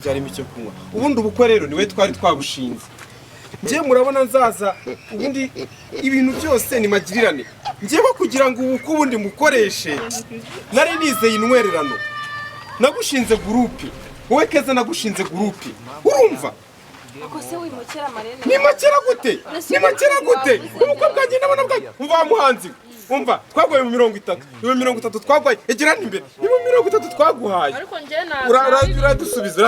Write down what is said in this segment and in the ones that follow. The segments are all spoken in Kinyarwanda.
byari icyo kunywa ubundi ubukwe rero niwe twari twabushinze ngiye murabona nzaza ubundi ibintu byose ni magirirane ngiye bo kugira ngo ubukwe ubundi mukoreshe nari nizeye intwererano nagushinze groupe wowe keza nagushinze groupe urumva akose wimukira marene ni makera gute ubukwe bwanjye nabona bwa umva muhanzi umva twagwaye mu 30 niwe 30 twagwaye egerana imbere niwe 30 twaguhaye ariko nje na uradusubiza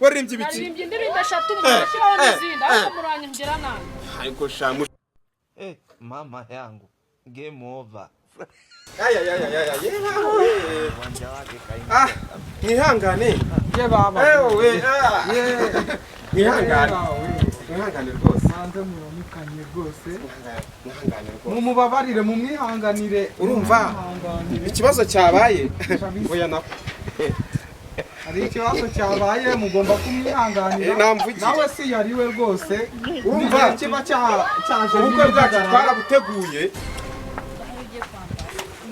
waririmbye ibiki indirimbo eshatu murashyiraho n'izindi ariko muranyumvira nabi ariko shamu mama yangu game over mwihangane ye baba mwihangane rwose hanze muramukanye rwose mumubabarire mumwihanganire urumva ikibazo cyabaye oya nako hari ikibazo cyabaye mugomba kumwihanganira nawe si yariwe rwose urumva kiba cyaje ubukwe bwacu twarabuteguye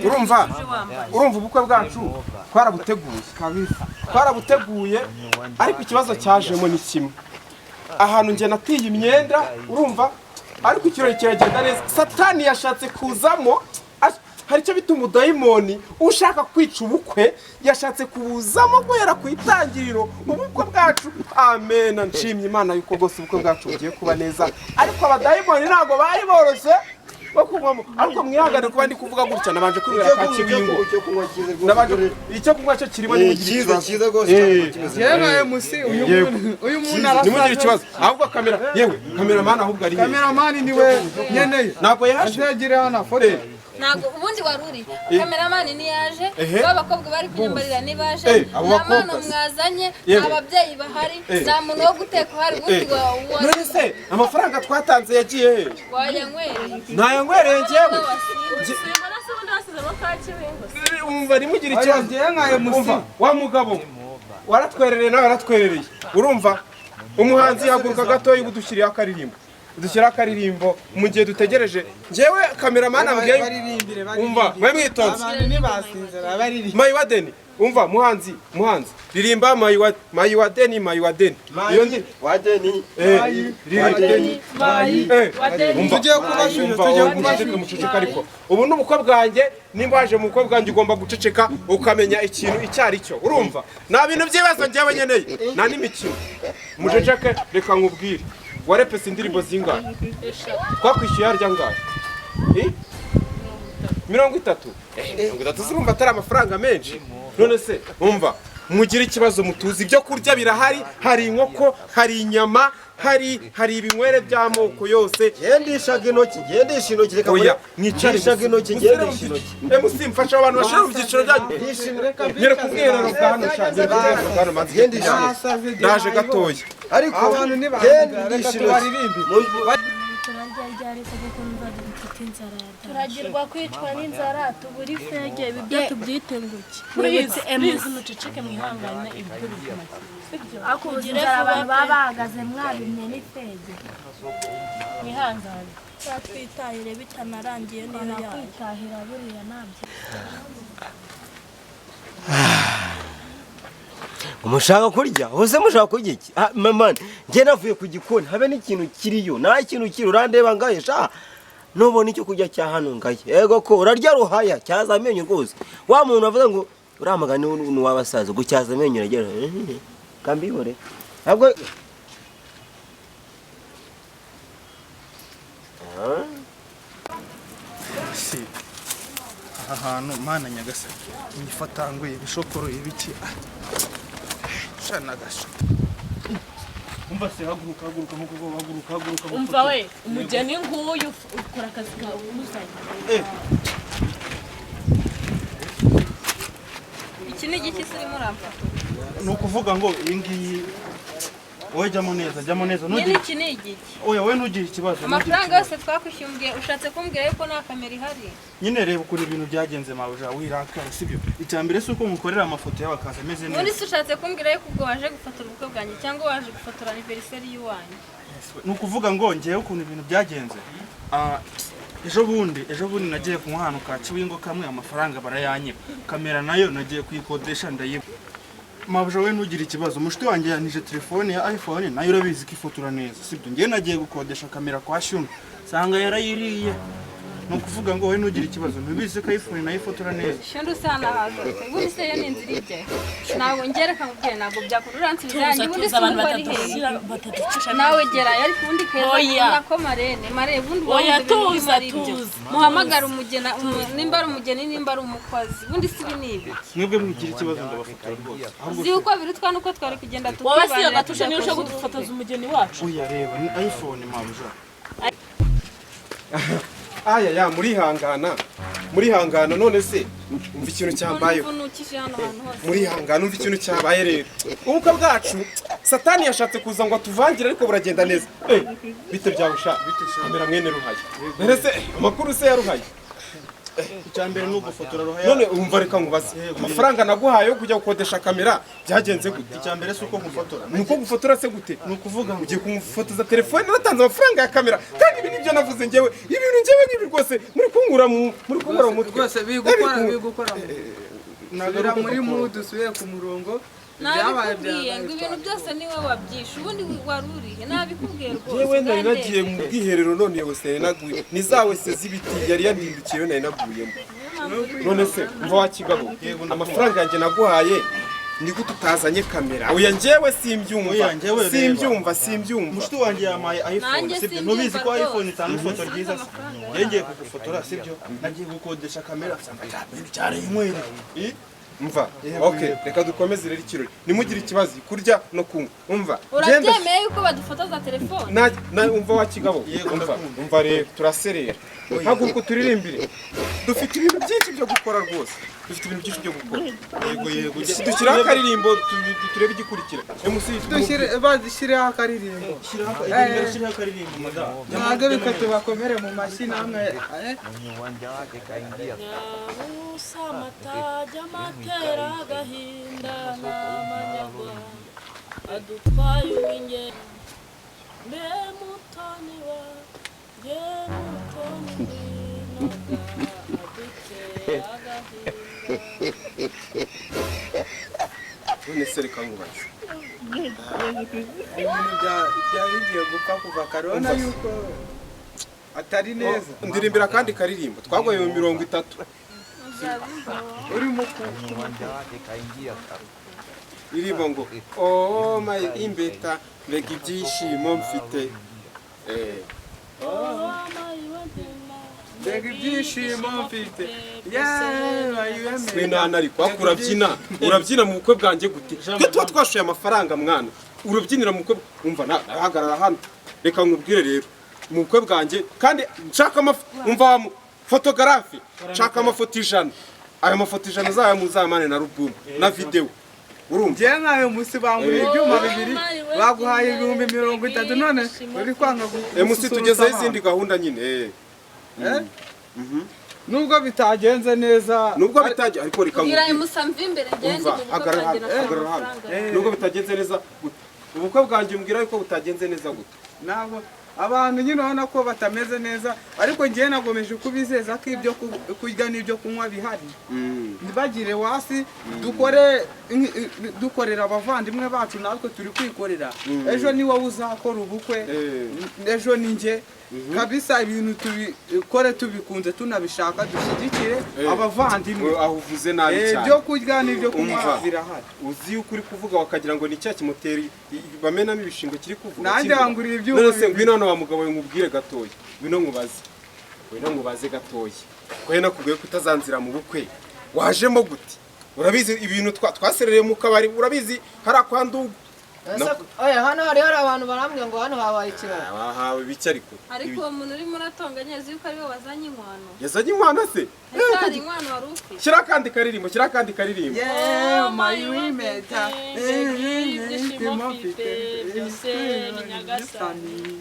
urumva ubukwe bwacu twarabuteguye kabisa twarabuteguye ariko ikibazo cyajemo ni kimwe ahantu nge natiye imyenda urumva ariko ikirori kiragenda neza satani yashatse kuzamo hari icyo bita umudayimoni ushaka kwica ubukwe yashatse kubuzamo guhera ku itangiriro ubukwe bwacu amen nshimye Imana yuko rwose ubukwe bwacu bugiye kuba neza ariko abadayimoni ntabwo bari boroshye bakumwamo ariko mwihangane kuba ndi kuvuga gutya nabanje kwibera ka kibingo icyo kunywa cyo kirimo n'imugire cyiza rwose yewe MC uyu muntu nimugire ikibazo ahubwo kameraman ahubwo ari kameraman niwe nyeneye ntabwo yaje azegire hano foto nago ubundi waruri cameraman ni yaje babakobwa bari kunyambarira ni baje namana mwazanye ababyeyi bahari za muntu wo guteka hari ubundi none se amafaranga twatanze yagiye he ntayangwereye njyewe umva nimugire ikibazo wa mugabo waratwerereye nawe waratwerereye urumva umuhanzi yaguruka gatoya udushyiriye akaririmbo mu gihe dutegereje njyewe cameraman ambwiye umva mwe mwitonze mayiwadeni umva muhanzi ririmba mayiwadeni iyo ndi wadeni tugiye kubashyushya muceceka ariko ubu n'ubukwe bwanjye nimba waje mu bukwe bwanjye ugomba guceceka ukamenya ikintu icyo ari cyo urumva nta bintu by'ibibazo njyewe nkeneye nta n'imikino muceceke reka nkubwire warepese indirimbo zingahe twakwishyuye harya ngahe 30 zirumva atari amafaranga menshi none se umva mugira ikibazo mutuzi ibyo kurya birahari hari inkoko hari inyama hari ibinywere by'amoko yose gendisha intoki reka oya mwicare intoki gendisha intoki MC mfasha abantu bashaka mu byiciro byanyu nyere kubwirana bwa hano cyane hano manzi gendisha naje gatoya ariko abantu gendisha baririmbi turagirwa kwicwa n'inzara tuburi fege ibi byo tubyitenguke mwese muceceke mwihangane ibyo bikomeye akugira abantu babahagaze mwabimye n'ifege mwihangane twitahire bitanarangiye niyo yakwitahira buriya nabyo umushaka kurya hose mushaka kurya iki mama nge navuye ku gikoni habe n'ikintu kiriyo nta kintu kiri urandeba ngahe sha nubona icyo kurya cya hano ngahe yego ko urarya ruhaya cyaza amenyo rwose wa muntu avuga ngo uramagane n'uwabasaza gucyaza amenyo uragera kambihore ntabwo ahantu mana nyagasani nyifatanguye ibishokoro ibiki shana gasho umva se haguruka umva we umugeni nguyu ukora akazi kawe umuzanye iki ni igiki kirimo ramfata ni ukuvuga ngo iyi ngiyi wowe jyamo neza iki ni igiki oya wowe ntugire ikibazo amafaranga yose twakwishyumbye ushatse kumbwira yuko nta kamera ihari nyine reba ukuntu ibintu byagenze mabuja wirakara sibyo icyambere si uko mukorera amafoto y'abakaza ameze neza muri se ushatse kumbwira yuko ubwo waje gufotora ubukwe bwanjye cyangwa waje gufotora anniversaire y'uwanyu ni ukuvuga ngo ngewe ukuntu ibintu byagenze ejo bundi nagiye kunywa ahantu ka Kibingo kamwe amafaranga barayanyiba kamera nayo nagiye kuyikodesha ndayiba mabuja we ntugire ikibazo mushiti wanjye yanije telefone ya iPhone nayo urabizi ko ifotora neza sibyo ngiye nagiye gukodesha kamera kwa Shuma sanga yarayiriye no kuvuga ngo we ntugire ikibazo ntubizi ko iPhone nayo ifotora neza shondo sana hazo ubundi se yo ninzira ije nawe ngereka nkubwiye ntabwo byakururansiza yanjye ubundi abantu sinubwo batatu nawe gera yari kundi keza nako marene ubundi tuza muhamagara umugena nimba ari umugeni nimba ari umukozi ubundi sibi nibi mwebwe mwigira ikibazo ndabafotora rwose si uko birutwa nuko twari kugenda wowe si agatusha niyo ushaka kudufotoza umugeni wacu oya reba ni iPhone mabuja aya ya murihangana none se umva ikintu cyambayeho murihangana umva ikintu cyabaye rero ubukwe bwacu satani yashatse kuza ngo atuvangire ariko buragenda neza bite byawusha kamera mwene ruhaye mbese amakuru se yaruhaye icyambere no gufotora ruhaya none umva reka nkubaze amafaranga naguhaye yo kujya gukodesha kamera byagenze gute icyambere se uko nkufotora nuko gufotora se gute nukuvuga ngo ugiye kumufotoza telefone natanze amafaranga ya kamera kandi ibi nibyo navuze njyewe ibintu njyewe n'ibi rwose muri kungura mu mutwe rwose bigukora nagera muri mu dusuye ku murongo nabikubwiye ngo ibintu byose niwe wabyishe ubundi waruriye nabikubwiye rwose yewe nari nagiye mu bwiherero none yewe se naguye ni zawe se z'ibiti yari yandindukiye nari naguyemo none se mva wa kigabo amafaranga yanjye naguhaye ni gute utazanye kamera oya njyewe simbyumva mushiti wanjye yamaye iPhone sibyo ntubizi ko iPhone itanga ifoto ryiza se ngiye kugufotora sibyo nagiye gukodesha kamera cyane inywere mva okay reka dukomeze rero ikirori nimugire ikibazo kurya no kunywa umva urabyemeye yuko badufotoza telefone umva wa kigabo umva rero turaserera haguruka turirimbire dufite ibintu byinshi byo gukora rwose yego dushyiraho akaririmbo turebe igikurikira bazishyireho akaririmbo shyiraho akaririmbo madamu ntabwo bikate bakomere mu mashyi namwe amatajya amatera agahinda n'amanyagwa adutwaye uw'ingeri mbe mutoni wa ye mutoni w'inaga aduteye agahinda none se reka nkubaze ibintu byari bigiye gupfa kuva kare urabona yuko atari neza ndirimbira kandi karirimbo twagoye mu 30 urimo iririmbo ngo oh my imbeta mbega ibyishimo mfite mbega ibyishimo mfite winana ariko urabyina mu bukwe bwanjye gute tuba twashoye amafaranga mwana urabyinira mu bukwe umva nahagarara hano reka nkubwire rero mu bukwe bwanjye kandi nshaka umva fotogarafi nshaka amafoto 100 ayo mafoto 100 zaya muzamane na album na video urumva je nkayo musi banguriye ibyuma 2 baguhaye 30 none uri kwanga musi tugezeho izindi gahunda nyine nubwo bitagenze neza ariko reka ngira imusamva imbere ngende nubwo bitagenze neza ubukwe bwanjye mbwira yuko butagenze neza gute nabo abantu nyine urabona ko batameze neza ariko ngiye nagomeje kubizeza ko ibyo kurya n'ibyo kunywa bihari ntibagire wasi dukorera abavandimwe bacu natwe turi kwikorera ejo ni wowe uzakora ubukwe ejo ni njye kabisa ibintu tubikore tubikunze tunabishaka dushyigikire abavandimwe aho uvuze nabi cyane ibyo kurya n'ibyo kunywa birahari uzi yuko uri kuvuga wakagira ngo ni cya kimoteri bamenamo ibishingo kiri kuvuga nanjye hanguriye ibyuma none se ngwino hano wa mugabo we nkubwire gatoya ngwino nkubaze gatoya ko he nakubwiye ko utazanzira mu bukwe wajemo gute urabizi ibintu twaserereye mu kabari urabizi hari akwandu hano hari abantu barambwira ngo hano habaye ikiraro bahawe biki ariko uwo muntu urimo uratonganya azi yuko ariwe wazanye inkwano yazanye inkwano se hari inkwano wari ufite shyira akandi karirimbo yeah my women ibyishimo mfite byose ni nyagasani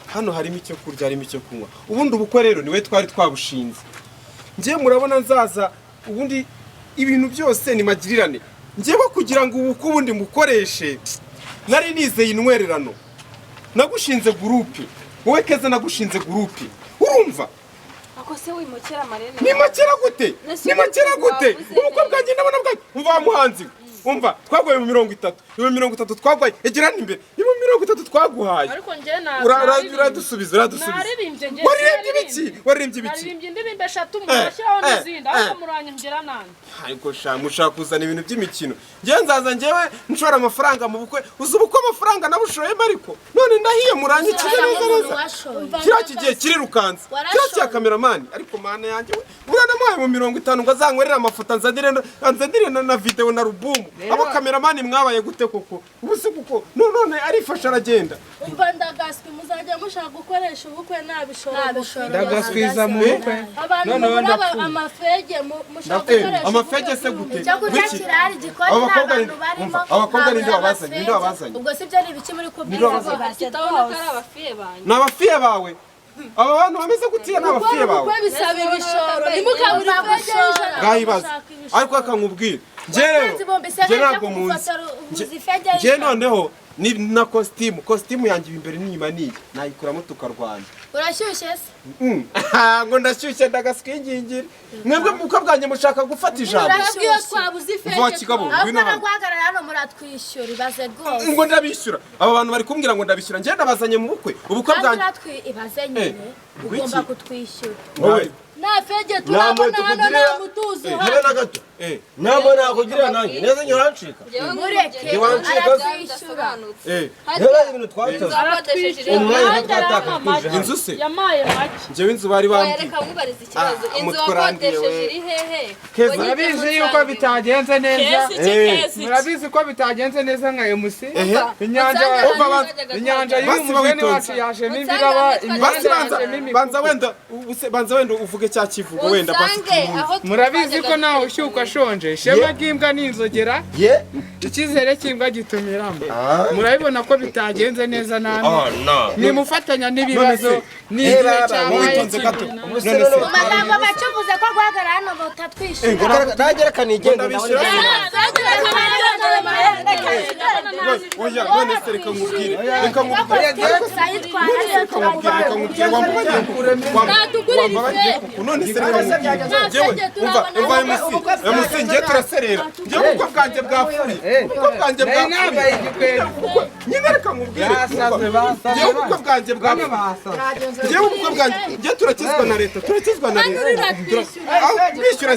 hano harimo icyo kurya harimo icyo kunywa ubundi ubukwe rero niwe twari twabushinze njye murabona nzaza ubundi ibintu byose ni magirirane njyewe kugira ngo ubukwe ubundi mukoreshe nari nizeye intwererano nagushinze gurupe wowe keza nagushinze gurupe urumva ako se wimukira marene nimukira gute ubukwe bwanjye ndabona bwanjye umva wa muhanzi umva twagwaye mu 30 iwe 30 twagwaye egera imbere iwe 30 twaguhaye ariko njye uradusubiza waririmbye ibiki naririmbye indirimbo 3 murashyaho n'izindi ariko muranyongera nani ariko mushaka kuzana ibintu by'imikino njye nzaza njyewe nshora amafaranga mu bukwe uzi ubukwe amafaranga nabushoyemo ariko none ndahiye muranyikije neza kiriya kigiye kirirukanza kiriya cya kameramani ariko mana yanjye we uranamuhaye mu 50 ngo azankorera amafoto anzanire na video na rubumu abo kameramani mwabaye gute koko ubuse kuko none arifasha aragenda umva ndagaswe muzajya mushaka gukoresha ubukwe nabishora ndagaswiza mu bukwe abantu muraba amafege mushaka gukoresha amafege se gute wiki abakobwa ninde wabazanye ubwo sibyo ni ibiki muri kubwira kitabona ko ari abafiye banyu n'abafiye bawe aba bantu bameze gutiya n'abafiye bawe ubukwe bisaba ibishoro nimukabura ifege y'ijana ngahibaza ariko akankubwira njye ntabwo muzi njye noneho ni na kositimu yanjye imbere n'inyuma niyi nayikuramo tukarwanya urashyushye se ngo ndashyushye ndagaswingingira mwebwe muka bwanjye mushaka gufata ijambo urabwiye twabuze ifege ahubwo no guhagarara hano muratwishyura ibaze rwose ngo ndabishyura aba bantu bari kumbwira ngo ndabishyura njye ndabazanye mu bukwe ubukwe bwanjye ibaze nyine ugomba kutwishyura wowe na fege turabona hano nta mutuzo habe na gato ntabwo nakugira nanjye neza nyorancika mureke aratwishyura rero ibintu twatoze umwanya twatakaje inzu se yamaye make njyewe inzu bari bambwiye reka mwibarize ikibazo inzu wakodesheje iri hehe murabizi yuko bitagenze neza murabizi ko bitagenze neza nka MC inyanja y'umugeni wacu yajemo ibiraba banza wenda uvuge cya kivugo wenda murabizi ko nawe ushyuka ashonje ishema ry'imbwa n'inzogera icyizere cy'imbwa gitumiramo murabibona ko bitagenze neza namwe nimufatanya n'ibibazo n'igihe cyabaye mu magambo bacuvuze ko guhagarara hano batatwishyura nagera kanigenda oya none se reka nkubwire none se reka njye turaserera njye ubukwe bwanjye bwapfuye ubukwe bwanjye bwapfuye nyine reka nkubwire njye ubukwe bwanjye bwapfuye njye ubukwe bwanjye njye turakizwa na leta bishyura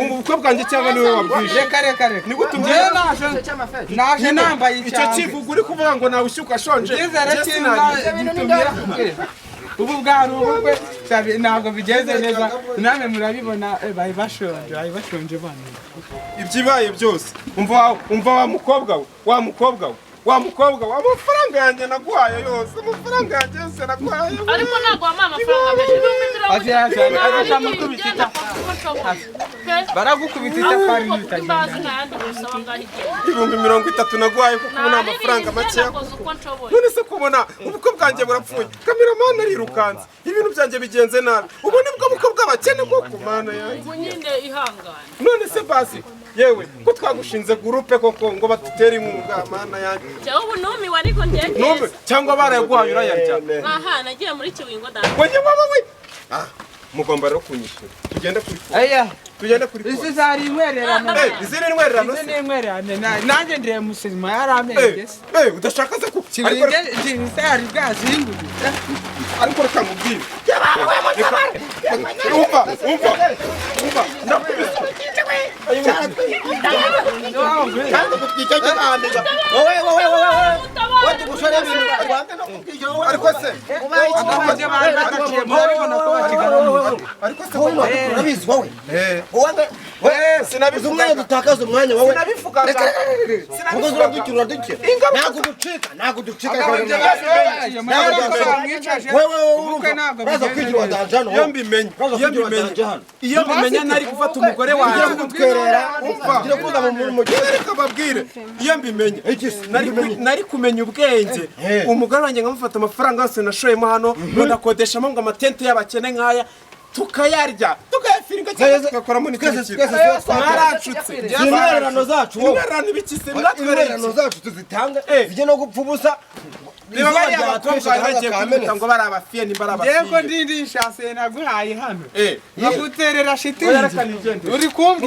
ubukwe bwanjye cyangwa niwe wabwishe reka naje nambaye icyo kivugo uri kuvuga ngo nawe ushyuka ashonje ubu bwari ubukwe ntabwo bigeze neza namwe murabibona bari bashonje bane ibyibaye byose umva wa mukobwa we amafaranga yanjye naguhaye yose amafaranga yanjye yose naguhaye ariko ntabwo wampaye amafaranga baragukubita itafari ibihumbi 30 naguhaye kuko ubu ni amafaranga makeya none se kubona ubukwe bwanjye burapfuye kameramani arirukanze ibintu byanjye bigenze nabi ubu nibwo bukwe bw'abakene koko mana yanjye nyine ihangane none se basi yewe ko twagushinze gurupe koko ngo batutere inkunga mana yanjye cyangwa ubu numiwe ariko njye cyangwa barayaguhaye urayarya aha nagiye muri Kiwingo da we mugomba rero kunyishyura tugende kuri izi zari inkwererano izi ni inkwererano izi ni inkwererano nanjye ndiye musima yarameze udashaka se ku ari bwazinguye ariko reka mubwire umva ndakubise ariko se urabizi wowe sinabivuga umwanya dutakaza umwanya wowe ubwo uradukira ntabwo ducika uraza kwigira wadanje hano iyo mbimenye nari gufata umugore wanjye reka babwire iyo mbimenye nari kumenya ubwenge umugore wanjye nkamufata amafaranga yose nashoyemo hano ndakodeshamo ngo amatente y'abakene nk'aya tukayarya tukayafiringa cyangwa tugakoramo n'ikindi mwaracutse intwererano zacu wowe intwererano ibiki se intwererano zacu tuzitanga zijye no gupfa ubusa niba bari abakobwa bari bagiye kwita ngo bari abafiye nimba ari abafiye yego ndindi nshase naguhaye hano eh naguterera shitingi uri kumva